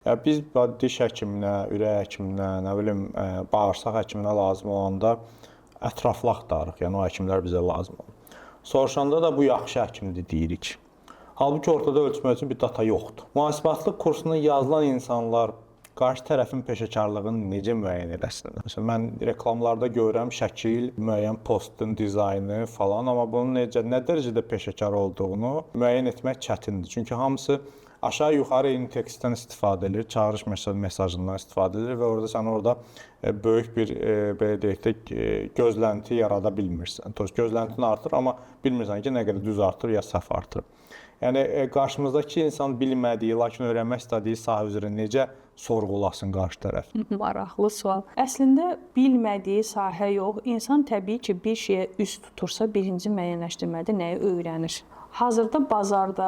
Ya biz diş həkiminə, ürək həkiminə, nə bilim, bağırsaq həkiminə lazım olanda ətraflı axtarırıq. Yəni o həkimlər bizə lazım olur. Soruşanda da bu yaxşı həkimdir deyirik. Halbuki ortada ölçmək üçün bir data yoxdur. Mühasibatlıq kursuna yazılan insanlar qarşı tərəfin peşəkarlığını necə müəyyən edəsinlər? Məsələn, mən reklamlarda görürəm şəkil, müəyyən postun dizaynı falan, amma bunun nə dərəcədə peşəkar olduğunu müəyyən etmək çətindir. Çünki hamısı aşağı-yuxarı eyni tekstdən istifadə edir, çağırış mesajından istifadə edir və orada böyük bir belə deyək də gözlənti yarada bilmirsən. Gözləntin artır, amma bilmirsən ki, nə qədər düz artır ya səhv artır. Yəni qarşımızdakı insan bilmədiyi, lakin öyrənmək istədiyi sahə üzrə necə sorğulasın qarşı tərəf? Maraqlı sual. Əslində bilmədiyi sahə yox, insan təbii ki, bir şeyə üz tutursa, birinci müəyyənləşdirmədə nəyi öyrənir? Hazırda bazarda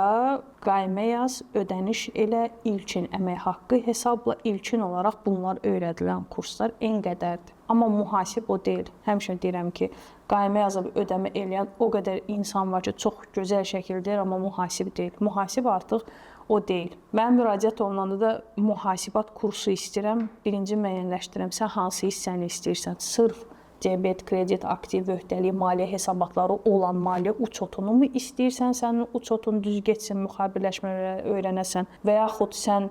qaymə yaz, ödəniş elə, ilkin əmək haqqı hesabla ilkin olaraq bunlar öyrədilən kurslar en qədərdir. Amma mühasib o deyil. Həmişə deyirəm ki, qaymə yazıb ödəmə eləyən o qədər insan var ki, çox gözəl şəkildə, amma mühasib deyil. Mühasib artıq o deyil. Mən müraciət olunanda da mühasibat kursu istəyirəm. Birinci müəyyənləşdirirəm. Sən hansı hissəni istəyirsən? Sırf debet, kredit, aktiv, öhdəlik, maliyyə hesabatları olan maliyyə uçotunu mu istəyirsən, sənin uçotun düz getsin, müxabirləşmələri öyrənəsən və yaxud sən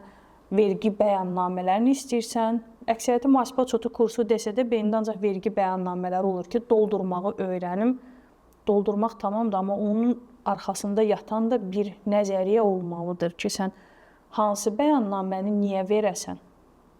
vergi bəyannamələrini istəyirsən. Əksəriyyəti mühasibat uçotu kursu desə də beynində ancaq vergi bəyannamələri olur ki, doldurmağı öyrənim. Doldurmaq tamamdır, amma onun arxasında yatan da bir nəzəriyyə olmalıdır ki, sən hansı bəyannaməni niyə verəsən?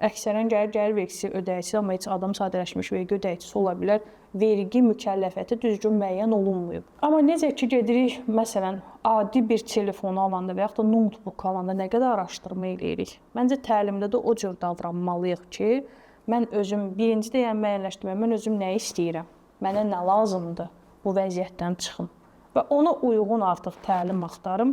Əksərən gəlir vergisi ödəyicisi, amma heç adam sadələşmiş vergi ödəyicisi ola bilər. Vergi mükəlləfiyyəti düzgün müəyyən olunmayıb. Amma necə ki, gedirik, məsələn, adi bir telefonu alanda və yaxud da notebook alanda nə qədər araşdırma eləyirik. Məncə təlimdə də o cür davranmalıyıq ki, mən özüm, birinci deyən müəyyənləşdirmə, mən özüm nə istəyirəm, mənə nə lazımdır bu vəziyyətdən çıxım. Və ona uyğun artıq təlim axtarım.